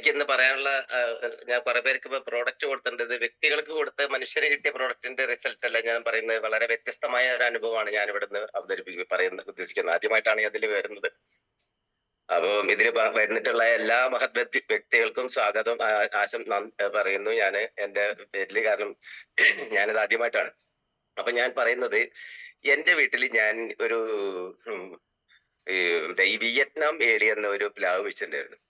എനിക്കിന്ന് പറയാനുള്ള ഞാൻ കുറെ പേർക്ക് ഇപ്പൊ പ്രോഡക്റ്റ് കൊടുത്തിട്ടുണ്ട്. വ്യക്തികൾക്ക് കൊടുത്ത മനുഷ്യന് കിട്ടിയ പ്രോഡക്റ്റിന്റെ റിസൾട്ട് അല്ല ഞാൻ പറയുന്നത്. വളരെ വ്യത്യസ്തമായ ഒരു അനുഭവമാണ് ഞാൻ ഇവിടുന്ന് ഉദ്ദേശിക്കുന്നത്. ആദ്യമായിട്ടാണ് അതിൽ വരുന്നത്. അപ്പൊ ഇതിൽ വരുന്നിട്ടുള്ള എല്ലാ മഹത് വ്യക്തികൾക്കും സ്വാഗതം പറയുന്നു ഞാൻ എന്റെ പേരില്. കാരണം ഞാനിത് ആദ്യമായിട്ടാണ്. അപ്പൊ ഞാൻ പറയുന്നത്, എന്റെ വീട്ടിൽ ഞാൻ ഒരു ഉം, ഈ വിയറ്റ്നാം ഏളി എന്ന ഒരു പ്ലാവ് വെച്ചിട്ടുണ്ടായിരുന്നു.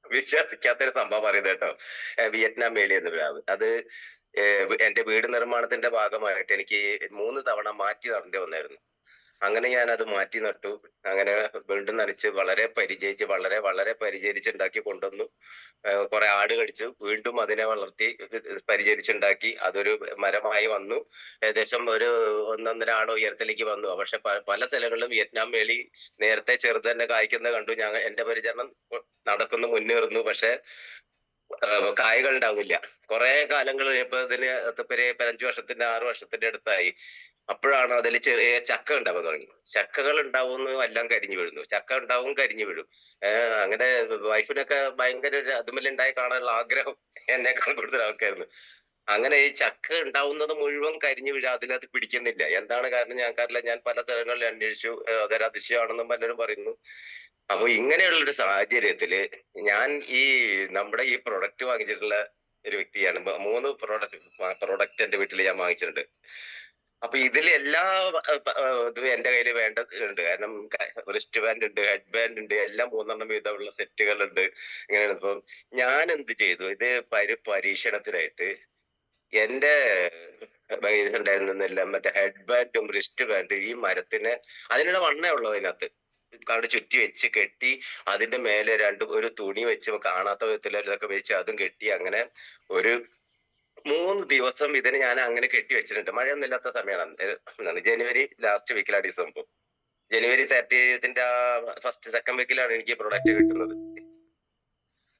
വിശ്വസിക്കാത്തൊരു സംഭവം പറയുന്നത് കേട്ടോ. വിയറ്റ്നാം വേലി എന്ന പ്ലാവ്. അത് എന്റെ വീട് നിർമ്മാണത്തിന്റെ ഭാഗമായിട്ട് എനിക്ക് 3 തവണ മാറ്റി നടേണ്ടി വന്നായിരുന്നു. അങ്ങനെ ഞാൻ അത് മാറ്റി നട്ടു. അങ്ങനെ വീണ്ടും നനച്ച് വളരെ പരിചയിച്ച് വളരെ വളരെ പരിചരിച്ചുണ്ടാക്കി കൊണ്ടുവന്നു. കുറെ ആട് കടിച്ചു. വീണ്ടും അതിനെ വളർത്തി പരിചരിച്ചുണ്ടാക്കി അതൊരു മരമായി വന്നു. ഏകദേശം ഒരു 1 1/2 ആട് ഉയരത്തിലേക്ക് വന്നു. പക്ഷെ പല സ്ഥലങ്ങളിലും വിയറ്റ്നാം വേലി നേരത്തെ ചെറുത് തന്നെ കായ്ക്കുന്നത് കണ്ടു. എന്റെ പരിചരണം നടക്കുന്നു, മുന്നേറുന്നു. പക്ഷെ കായകൾ ഉണ്ടാവില്ല. കുറെ കാലങ്ങൾ ഇപ്പൊ ഇതിന് ഒരു 5 വർഷത്തിന്റെ 6 വർഷത്തിന്റെ അടുത്തായി. അപ്പോഴാണ് അതിൽ ചെറിയ ചക്ക ഉണ്ടാവാൻ തുടങ്ങി. ചക്കകൾ ഉണ്ടാവുന്നു, എല്ലാം കരിഞ്ഞു വീഴുന്നു. ചക്ക ഉണ്ടാവും, കരിഞ്ഞു വീഴും. അങ്ങനെ വൈഫിനൊക്കെ ഭയങ്കര ഒരു അതുമല്ലുണ്ടായി കാണാനുള്ള ആഗ്രഹം എന്നേക്കാൾ കൂടുതൽ ആൾക്കായിരുന്നു. അങ്ങനെ ഈ ചക്ക ഉണ്ടാവുന്നത് മുഴുവൻ കരിഞ്ഞു വീഴുക, അതിനകത്ത് പിടിക്കുന്നില്ല. എന്താണ് കാരണം ഞങ്ങൾക്കറിയില്ല. ഞാൻ പല സ്ഥലങ്ങളിൽ അന്വേഷിച്ചു. അതൊരു അതിശയമാണെന്നും പലരും പറയുന്നു. അപ്പൊ ഇങ്ങനെയുള്ളൊരു സാഹചര്യത്തില് ഞാൻ ഈ നമ്മുടെ ഈ പ്രൊഡക്റ്റ് വാങ്ങിച്ചിട്ടുള്ള ഒരു വ്യക്തിയാണ്. 3 പ്രൊഡക്റ്റ് എന്റെ വീട്ടിൽ ഞാൻ വാങ്ങിച്ചിട്ടുണ്ട്. അപ്പൊ ഇതിൽ എല്ലാ ഇതും എന്റെ കയ്യിൽ വേണ്ടതുണ്ട്. കാരണം റിസ്റ്റ് ബാൻഡ് ഉണ്ട്, ഹെഡ് ബാൻഡ് ഉണ്ട്, എല്ലാം 3 വീതമുള്ള സെറ്റുകൾ ഉണ്ട്. ഇങ്ങനെ ഇപ്പം ഞാൻ എന്ത് ചെയ്തു, ഇത് പരീക്ഷണത്തിനായിട്ട് എന്റെ ഉണ്ടായിരുന്നില്ല മറ്റേ ഹെഡ് ബാൻഡും റിസ്റ്റ് ബാൻഡും ഈ മരത്തിന് അതിനുള്ള വണ്ണേ ഉള്ളൂ അതിനകത്ത്. അവിടെ ചുറ്റി വെച്ച് കെട്ടി അതിന്റെ മേലെ ഒരു തുണി വെച്ച് കാണാത്ത വിധത്തിൽ ഇതൊക്കെ വെച്ച് അതും കെട്ടി അങ്ങനെ ഒരു 3 ദിവസം ഇതിന് ഞാൻ അങ്ങനെ കെട്ടി വെച്ചിട്ടുണ്ട്. മഴയൊന്നും ഇല്ലാത്ത സമയമാണ്. ജനുവരി ലാസ്റ്റ് വീക്കിലാണ് ഈ സംഭവം. ജനുവരി 30ത്തിന്റെ ഫസ്റ്റ് സെക്കൻഡ് വീക്കിലാണ് എനിക്ക് പ്രൊഡക്റ്റ് കിട്ടുന്നത്.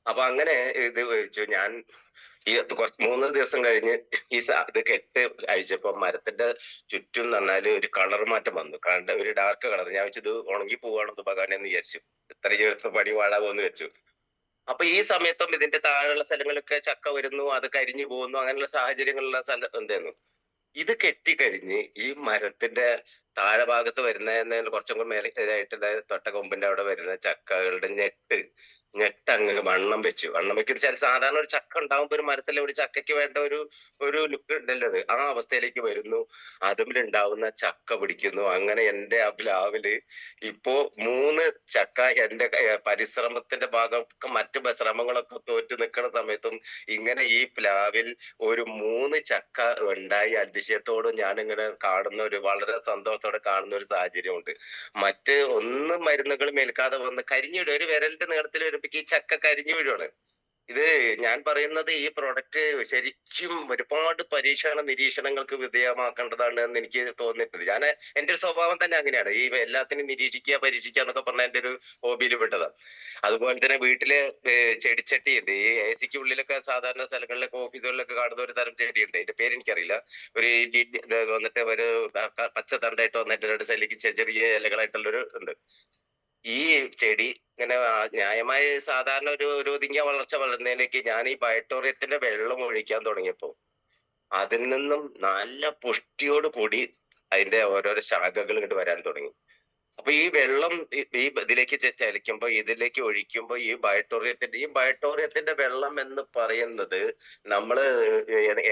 അപ്പൊ അങ്ങനെ ഇത് വെച്ചു ഞാൻ. ഈ 3 ദിവസം കഴിഞ്ഞ് ഇത് കെട്ട് അഴിച്ചപ്പോ മരത്തിന്റെ ചുറ്റും നന്നാല് ഒരു കളർ മാറ്റം വന്നു. ഒരു ഡാർക്ക് കളർ. ഞാൻ വെച്ചത് ഉണങ്ങി പോവാണെന്ന് ഉപകാരം വിചാരിച്ചു. ഇത്ര ചേർത്ത് പണി പാഴാകുമെന്ന് വെച്ചു. അപ്പൊ ഈ സമയത്തും ഇതിന്റെ താഴെയുള്ള സ്ഥലങ്ങളിലൊക്കെ ചക്ക വരുന്നു, അത് കരിഞ്ഞു പോകുന്നു. അങ്ങനെയുള്ള സാഹചര്യങ്ങളുള്ള സ്ഥലം എന്തായിരുന്നു. ഇത് കെട്ടിക്കഴിഞ്ഞ് ഈ മരത്തിന്റെ താഴെ ഭാഗത്ത് വരുന്ന കുറച്ചും കൂടി മേലായിട്ടുള്ള തൊട്ട കൊമ്പിന്റെ അവിടെ വരുന്ന ചക്കകളുടെ ഞെട്ടങ്ങ് വണ്ണം വെച്ചു. വണ്ണം വെക്കുന്ന വെച്ചാൽ സാധാരണ ഒരു ചക്ക ഉണ്ടാവുമ്പോ ഒരു മരത്തിലെ ഒരു ചക്കയ്ക്ക് വേണ്ട ഒരു ലുക്ക് ഉണ്ടല്ലോ, അത് ആ അവസ്ഥയിലേക്ക് വരുന്നു. അതുമിലുണ്ടാവുന്ന ചക്ക പിടിക്കുന്നു. അങ്ങനെ എന്റെ ആ പ്ലാവില് ഇപ്പോ 3 ചക്ക എന്റെ പരിശ്രമത്തിന്റെ ഭാഗം മറ്റു ശ്രമങ്ങളൊക്കെ തോറ്റു നിൽക്കുന്ന സമയത്തും ഇങ്ങനെ ഈ പ്ലാവിൽ ഒരു 3 ചക്ക ഉണ്ടായി അതിശയത്തോട് ഞാനിങ്ങനെ കാണുന്ന വളരെ സന്തോഷത്തോടെ കാണുന്ന ഒരു സാഹചര്യമുണ്ട്. ഒന്നും മരുന്നുകൾ മേൽക്കാതെ വന്ന് കരിഞ്ഞു വീഴും. ഒരു വിരലിന്റെ നീളത്തിൽ വരുമ്പോ ഈ ചക്ക കരിഞ്ഞു വീഴുവാണ്. ഇത് ഞാൻ പറയുന്നത് ഈ പ്രൊഡക്റ്റ് ശരിക്കും ഒരുപാട് പരീക്ഷണ നിരീക്ഷണങ്ങൾക്ക് വിധേയമാക്കേണ്ടതാണ് എന്ന് എനിക്ക് തോന്നിയിട്ടുണ്ട്. എന്റെ ഒരു സ്വഭാവം തന്നെ അങ്ങനെയാണ്. ഈ എല്ലാത്തിനും നിരീക്ഷിക്കുക, പരീക്ഷിക്കുക എന്നൊക്കെ പറഞ്ഞ എന്റെ ഒരു ഹോബിയിൽ പെട്ടതാണ്. അതുപോലെ തന്നെ വീട്ടില് ചെടിച്ചട്ടി ഉണ്ട്. ഈ AC ഉള്ളിലൊക്കെ സാധാരണ സ്ഥലങ്ങളിലൊക്കെ ഓഫീസുകളിലൊക്കെ കാണുന്ന ഒരു തരം ചെടിയുണ്ട്. അതിന്റെ പേര് എനിക്കറിയില്ല. ഒരു ഇത് വന്നിട്ട് ഒരു പച്ച തണ്ടായിട്ട് വന്നിട്ട് 2 സൈഡിലേക്ക് ചെറിയ ചെറിയ ഇലകളായിട്ടുള്ളൊരു ഉണ്ട്. ഈ ചെടി ഇങ്ങനെ ന്യായമായ സാധാരണ ഒരു ഒതുങ്ങിയ വളർച്ച വളരുന്നതിലേക്ക് ഞാൻ ഈ ബയോട്ടോറിയത്തിന്റെ വെള്ളം ഒഴിക്കാൻ തുടങ്ങിയപ്പോ അതിൽ നിന്നും നല്ല പുഷ്ടിയോട് കൂടി അതിന്റെ ഓരോരോ ശാഖകൾ ഇങ്ങോട്ട് വരാൻ തുടങ്ങി. അപ്പൊ ഈ വെള്ളം ഈ ഇതിലേക്ക് ചലിക്കുമ്പോ ഇതിലേക്ക് ഒഴിക്കുമ്പോ ഈ ബയോട്ടോറിയത്തിന്റെ വെള്ളം എന്ന് പറയുന്നത് നമ്മള്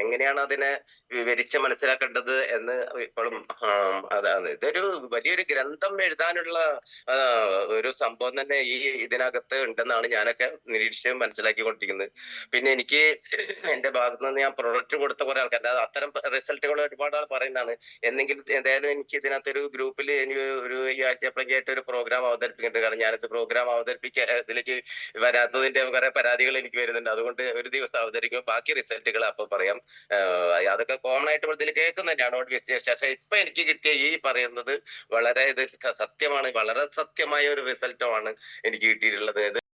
എങ്ങനെയാണ് അതിനെ വിവരിച്ച് മനസ്സിലാക്കേണ്ടത് എന്ന് ഇപ്പോഴും അതാണ്. ഇതൊരു വലിയൊരു ഗ്രന്ഥം എഴുതാനുള്ള ഒരു സംഭവം തന്നെ ഈ ഇതിനകത്ത് ഉണ്ടെന്നാണ് ഞാനൊക്കെ നിരീക്ഷിച്ച് മനസ്സിലാക്കിക്കൊണ്ടിരിക്കുന്നത്. പിന്നെ എനിക്ക് എന്റെ ഭാഗത്ത് നിന്ന് ഞാൻ പ്രൊഡക്റ്റ് കൊടുത്ത കുറെ ആൾക്കാർ അത്തരം റിസൾട്ടുകൾ ഒരുപാട് ആൾ പറയുന്നതാണ്. എന്തായാലും എനിക്ക് ഇതിനകത്ത് ഒരു ഗ്രൂപ്പിൽ ഒരു ഈ ആഴ്ചപ്പളൊക്കെ ആയിട്ട് ഒരു പ്രോഗ്രാം അവതരിപ്പിക്കുന്നുണ്ട്. കാരണം ഞാനത് പ്രോഗ്രാം ഇതിലേക്ക് വരാത്തതിന്റെ കുറെ പരാതികൾ എനിക്ക് വരുന്നുണ്ട്. അതുകൊണ്ട് ഒരു ദിവസം അവതരിക്കും, ബാക്കി റിസൾട്ടുകൾ അപ്പൊ പറയാം. അതൊക്കെ കോമൺ ആയിട്ട് ഇതിൽ കേൾക്കുന്ന തന്നെയാണ്. പക്ഷെ ഇപ്പൊ എനിക്ക് കിട്ടിയ ഈ പറയുന്നത് വളരെ ഇത് സത്യമാണ്. വളരെ സത്യമായ ഒരു റിസൾട്ടുമാണ് എനിക്ക് കിട്ടിയിട്ടുള്ളത്.